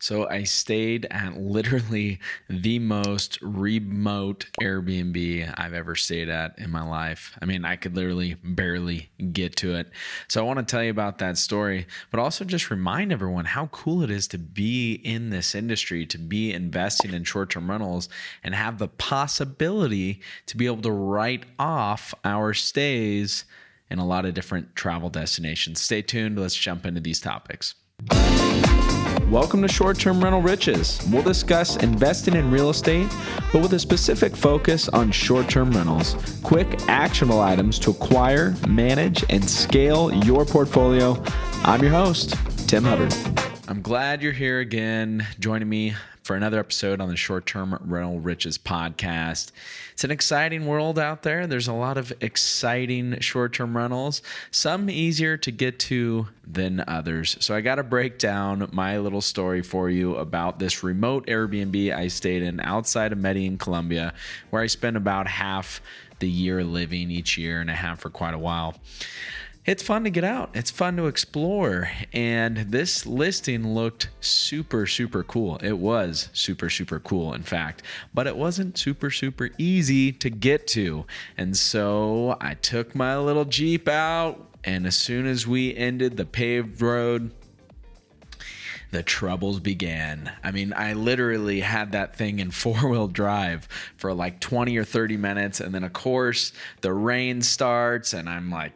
So I stayed at literally the most remote Airbnb I've ever stayed at in my life. I mean, I could literally barely get to it. So I want to tell you about that story, but also just remind everyone how cool it is to be in this industry, to be investing in short-term rentals and have the possibility to be able to write off our stays in a lot of different travel destinations. Stay tuned. Let's jump into these topics. Welcome to Short-Term Rental Riches. We'll discuss investing in real estate, but with a specific focus on short-term rentals. Quick, actionable items to acquire, manage, and scale your portfolio. I'm your host, Tim Hubbard. I'm glad you're here again, joining me for another episode on the Short-Term Rental Riches podcast. It's an exciting world out there. There's a lot of exciting short-term rentals, some easier to get to than others. So I got to break down my little story for you about this remote Airbnb I stayed in outside of Medellin, Colombia, where I spent about half the year living each year and a half for quite a while. It's fun to get out. It's fun to explore. And this listing looked super, super cool. It was super, super cool, in fact. But it wasn't super, super easy to get to. And so I took my little Jeep out. And as soon as we ended the paved road, the troubles began. I mean, I literally had that thing in four-wheel drive for like 20 or 30 minutes. And then, of course, the rain starts and I'm like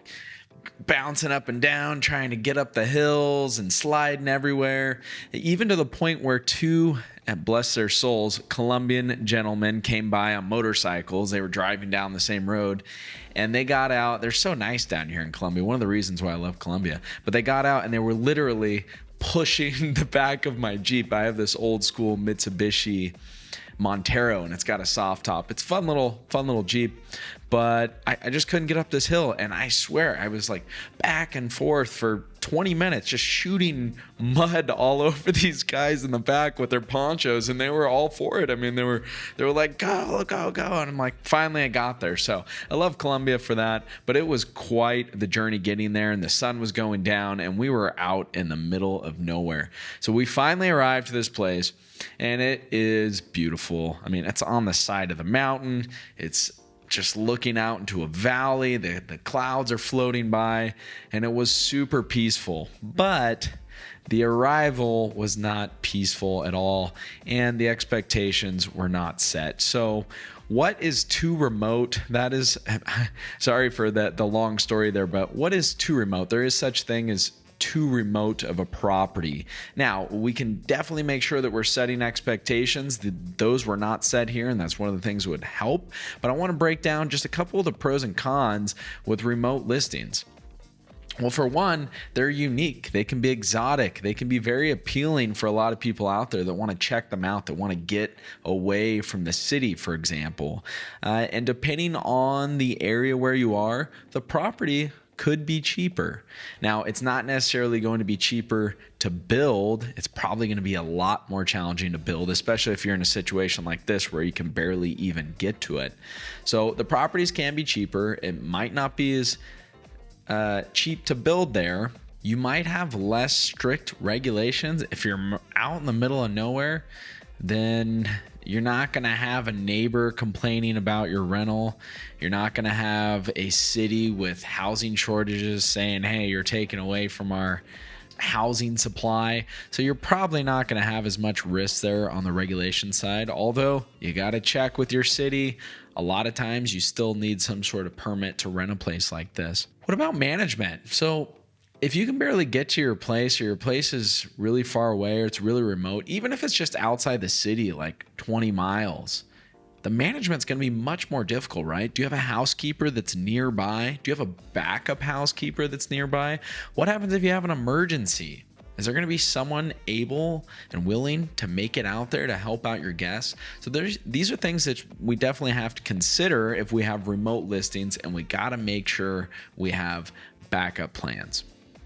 bouncing up and down, trying to get up the hills and sliding everywhere, even to the point where two, bless their souls, Colombian gentlemen came by on motorcycles. They were driving down the same road and they got out. They're so nice down here in Colombia. One of the reasons why I love Colombia. But they got out and they were literally pushing the back of my Jeep. I have this old school Mitsubishi Montero and it's got a soft top. It's fun little Jeep, but I just couldn't get up this hill. And I swear I was like back and forth for 20 minutes, just shooting mud all over these guys in the back with their ponchos. And they were all for it. I mean, they were like, go, go, go. And I'm like, finally I got there. So I love Colombia for that, but it was quite the journey getting there and the sun was going down and we were out in the middle of nowhere. So we finally arrived to this place and it is beautiful. I mean, it's on the side of the mountain. It's just looking out into a valley. The clouds are floating by and it was super peaceful. But the arrival was not peaceful at all and the expectations were not set. So what is too remote? That is, sorry for the long story there, but what is too remote? There is such thing as too remote of a property. Now, we can definitely make sure that we're setting expectations. Those were not set here, and that's one of the things that would help. But I want to break down just a couple of the pros and cons with remote listings. Well, for one, they're unique. They can be exotic. They can be very appealing for a lot of people out there that want to check them out, that want to get away from the city, for example. And depending on the area where you are, the property could be cheaper. Now, it's not necessarily going to be cheaper to build. It's probably going to be a lot more challenging to build, especially if you're in a situation like this where you can barely even get to it. So the properties can be cheaper. It might not be as cheap to build there. You might have less strict regulations. If you're out in the middle of nowhere, then you're not going to have a neighbor complaining about your rental. You're not going to have a city with housing shortages saying, hey, you're taking away from our housing supply. So you're probably not going to have as much risk there on the regulation side. Although you got to check with your city. A lot of times you still need some sort of permit to rent a place like this. What about management? So if you can barely get to your place or your place is really far away or it's really remote, even if it's just outside the city, like 20 miles, the management's going to be much more difficult, right? Do you have a housekeeper that's nearby? Do you have a backup housekeeper that's nearby? What happens if you have an emergency? Is there going to be someone able and willing to make it out there to help out your guests? So these are things that we definitely have to consider if we have remote listings, and we got to make sure we have backup plans.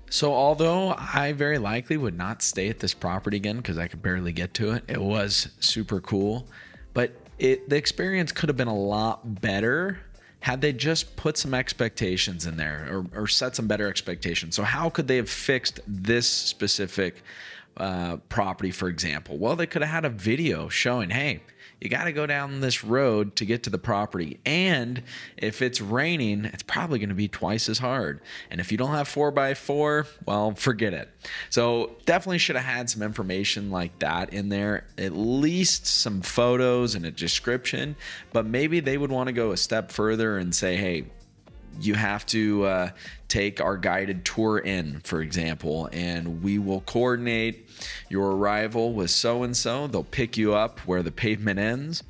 So although I very likely would not stay at this property again because I could barely get to it, it was super cool, but the experience could have been a lot better had they just put some expectations in there or set some better expectations. So how could they have fixed this specific property, for example? Well, they could have had a video showing, hey, you got to go down this road to get to the property. And if it's raining, it's probably going to be twice as hard. And if you don't have 4x4, well, forget it. So definitely should have had some information like that in there, at least some photos and a description. But maybe they would want to go a step further and say, hey, you have to take our guided tour in, for example, and we will coordinate your arrival with so-and-so. They'll pick you up where the pavement ends,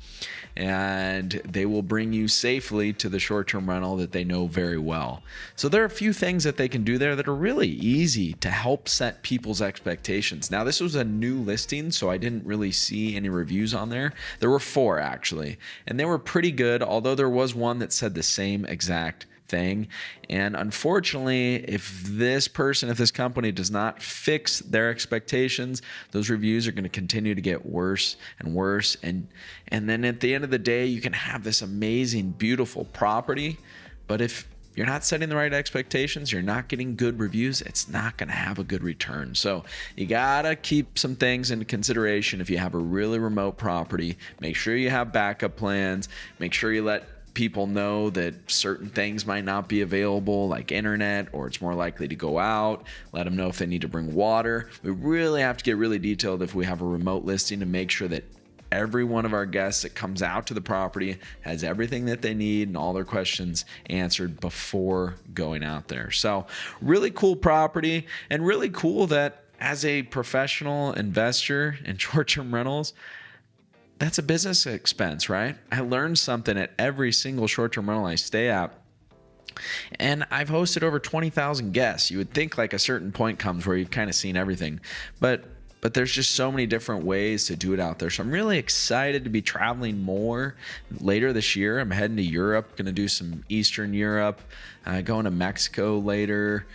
and they will bring you safely to the short-term rental that they know very well. So there are a few things that they can do there that are really easy to help set people's expectations. Now, this was a new listing, so I didn't really see any reviews on there. There were 4 actually, and they were pretty good, although there was one that said the same exact thing. And unfortunately, if this company does not fix their expectations, those reviews are going to continue to get worse and worse. And then at the end of the day, you can have this amazing, beautiful property, but if you're not setting the right expectations, you're not getting good reviews, it's not going to have a good return. So you got to keep some things into consideration. If you have a really remote property, make sure you have backup plans. Make sure you let people know that certain things might not be available, like internet, or it's more likely to go out. Let them know if they need to bring water. We really have to get really detailed if we have a remote listing to make sure that every one of our guests that comes out to the property has everything that they need and all their questions answered before going out there. So really cool property, and really cool that as a professional investor in short-term rentals, that's a business expense, right? I learned something at every single short-term rental I stay at. And I've hosted over 20,000 guests. You would think like a certain point comes where you've kind of seen everything, but there's just so many different ways to do it out there. So I'm really excited to be traveling more later this year. I'm heading to Europe, going to do some Eastern Europe, going to Mexico later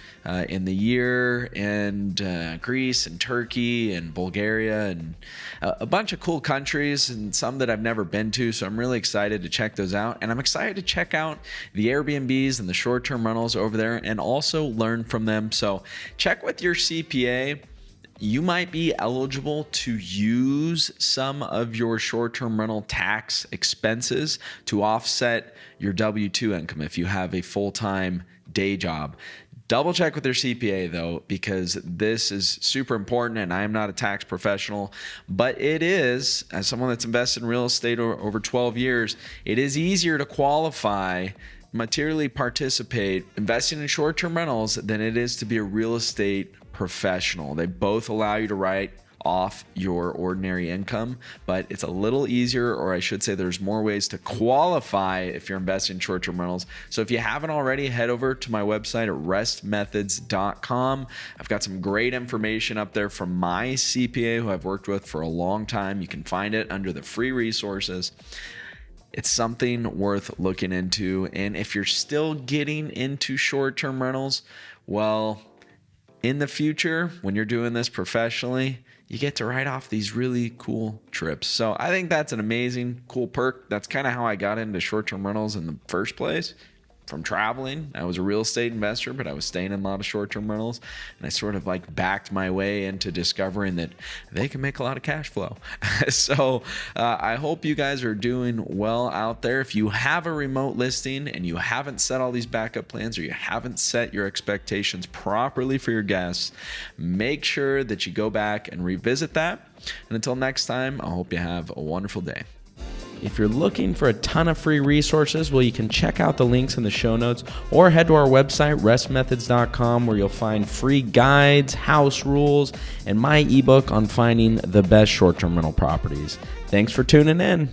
in the year, and Greece and Turkey and Bulgaria, and a bunch of cool countries, and some that I've never been to. So I'm really excited to check those out. And I'm excited to check out the Airbnbs and the short-term rentals over there and also learn from them. So check with your CPA. You might be eligible to use some of your short-term rental tax expenses to offset your W-2 income if you have a full-time day job. Double check with your CPA though, because this is super important, and I am not a tax professional, but it is, as someone that's invested in real estate over 12 years, it is easier to qualify, materially participate, investing in short-term rentals than it is to be a real estate professional. They both allow you to write off your ordinary income, but it's a little easier, or I should say there's more ways to qualify if you're investing in short-term rentals. So if you haven't already, head over to my website at restmethods.com. I've got some great information up there from my CPA, who I've worked with for a long time. You can find it under the free resources. It's something worth looking into. And if you're still getting into short-term rentals, well, in the future, when you're doing this professionally, you get to write off these really cool trips. So I think that's an amazing, cool perk. That's kind of how I got into short-term rentals in the first place. From traveling, I was a real estate investor, but I was staying in a lot of short-term rentals, and I sort of like backed my way into discovering that they can make a lot of cash flow. So I hope you guys are doing well out there. If you have a remote listing and you haven't set all these backup plans, or you haven't set your expectations properly for your guests, make sure that you go back and revisit that. And until next time, I hope you have a wonderful day. If you're looking for a ton of free resources, well, you can check out the links in the show notes, or head to our website, restmethods.com, where you'll find free guides, house rules, and my ebook on finding the best short-term rental properties. Thanks for tuning in.